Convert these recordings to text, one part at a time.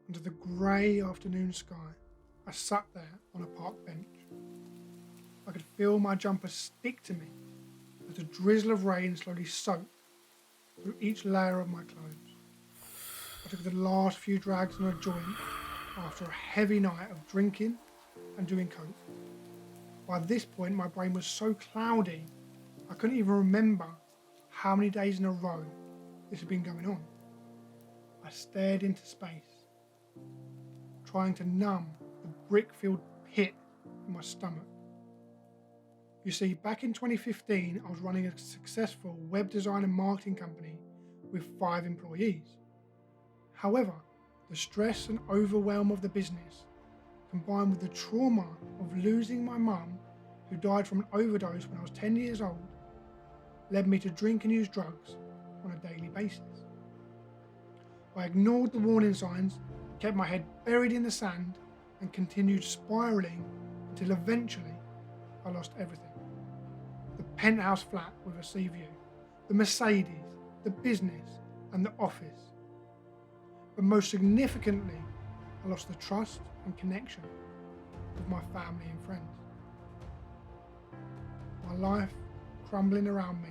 under the grey afternoon sky. I sat there on a park bench. I could feel my jumper stick to me as the drizzle of rain slowly soaked through each layer of my clothes. I took the last few drags on a joint after a heavy night of drinking and doing coke. By this point, my brain was so cloudy, I couldn't even remember how many days in a row this had been going on. I stared into space, trying to numb the brick-filled pit in my stomach. You see, back in 2015, I was running a successful web design and marketing company with 5 employees. However, the stress and overwhelm of the business, combined with the trauma of losing my mum, who died from an overdose when I was 10 years old, led me to drink and use drugs on a daily basis. I ignored the warning signs, kept my head buried in the sand, and continued spiralling until eventually I lost everything. The penthouse flat with a sea view, the Mercedes, the business, and the office. But most significantly, I lost the trust and connection with my family and friends. My life crumbling around me,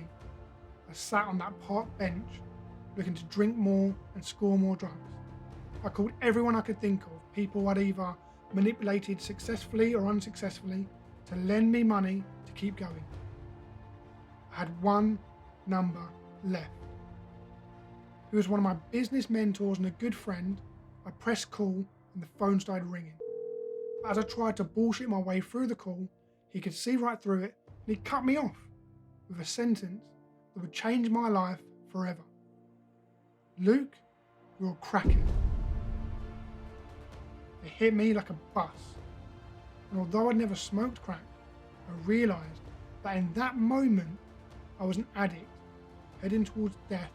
I sat on that park bench looking to drink more and score more drugs. I called everyone I could think of, people I'd either manipulated successfully or unsuccessfully, to lend me money to keep going. I had one number left. He was one of my business mentors and a good friend. I pressed call and the phone started ringing. But as I tried to bullshit my way through the call, he could see right through it and he cut me off with a sentence that would change my life forever. Luke, you're a crackhead. It hit me like a bus. And although I'd never smoked crack, I realised that in that moment I was an addict heading towards death,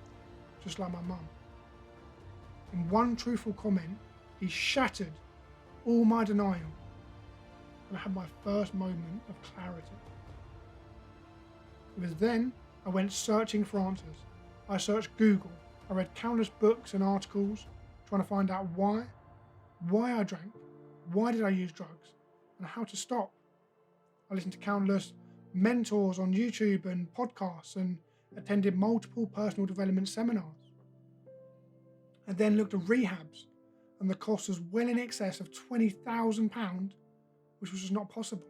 just like my mum. In one truthful comment, he shattered all my denial, and I had my first moment of clarity. It was then I went searching for answers. I searched Google, I read countless books and articles trying to find out why I drank, why did I use drugs, and how to stop. I listened to countless mentors on YouTube and podcasts and attended multiple personal development seminars. I then looked at rehabs, and the cost was well in excess of £20,000, which was just not possible.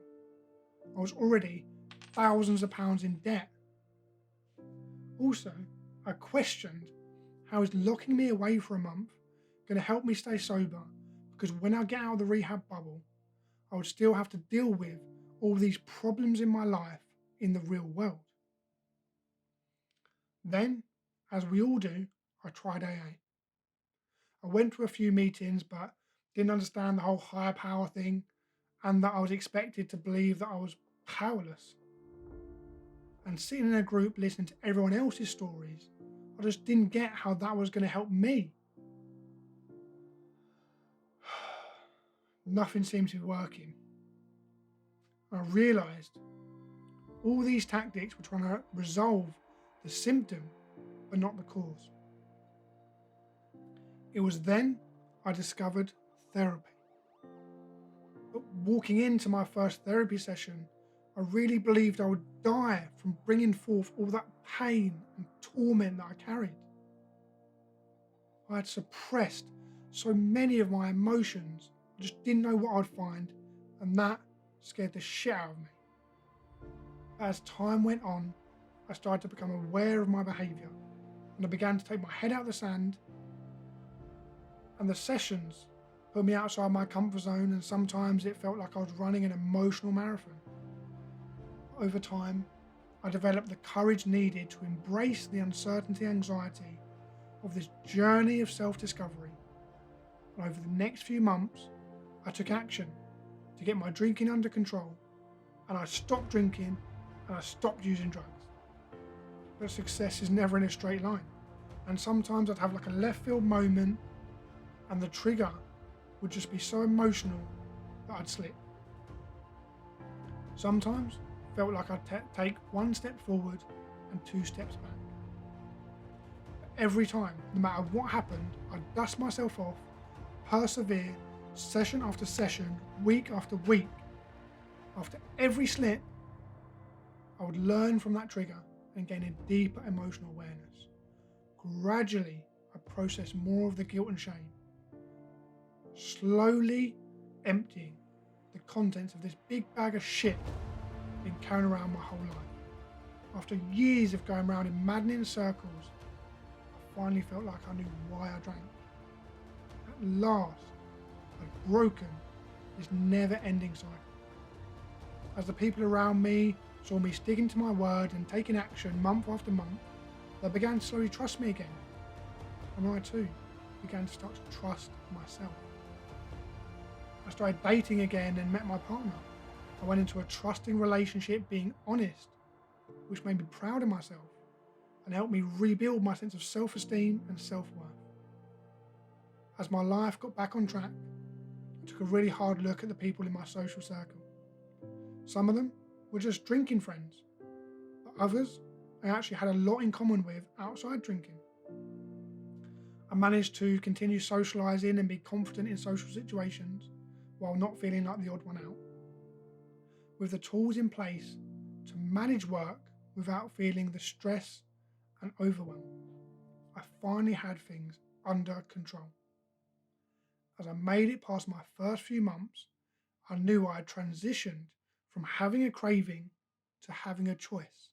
I was already thousands of pounds in debt. Also, I questioned, how is locking me away for a month going to help me stay sober? Because when I get out of the rehab bubble, I would still have to deal with all these problems in my life in the real world. Then, as we all do, I tried AA. I went to a few meetings but didn't understand the whole higher power thing, and that I was expected to believe that I was powerless. And sitting in a group listening to everyone else's stories, I just didn't get how that was going to help me. Nothing seemed to be working. I realised all these tactics were trying to resolve the symptom, but not the cause. It was then I discovered therapy. But walking into my first therapy session, I really believed I would die from bringing forth all that pain and torment that I carried. I had suppressed so many of my emotions, I just didn't know what I'd find, and that scared the shit out of me. As time went on, I started to become aware of my behaviour, and I began to take my head out of the sand, and the sessions put me outside my comfort zone, and sometimes it felt like I was running an emotional marathon. Over time, I developed the courage needed to embrace the uncertainty and anxiety of this journey of self-discovery. And over the next few months, I took action to get my drinking under control, and I stopped drinking and I stopped using drugs. But success is never in a straight line, and sometimes I'd have like a left field moment and the trigger would just be so emotional that I'd slip. Sometimes it felt like I'd take one step forward and 2 steps back. But every time, no matter what happened, I'd dust myself off persevere session after session, week after week, after every slip, I would learn from that trigger and gain a deeper emotional awareness. Gradually, I process more of the guilt and shame, slowly emptying the contents of this big bag of shit I've been carrying around my whole life. After years of going around in maddening circles, I finally felt like I knew why I drank. At last, I'd broken this never-ending cycle. As the people around me saw me sticking to my word and taking action month after month, they began to slowly trust me again. And I too began to start to trust myself. I started dating again and met my partner. I went into a trusting relationship, being honest, which made me proud of myself and helped me rebuild my sense of self-esteem and self-worth. As my life got back on track, I took a really hard look at the people in my social circle. Some of them were just drinking friends, but others I actually had a lot in common with outside drinking. I managed to continue socialising and be confident in social situations while not feeling like the odd one out. With the tools in place to manage work without feeling the stress and overwhelm, I finally had things under control. As I made it past my first few months, I knew I had transitioned from having a craving to having a choice.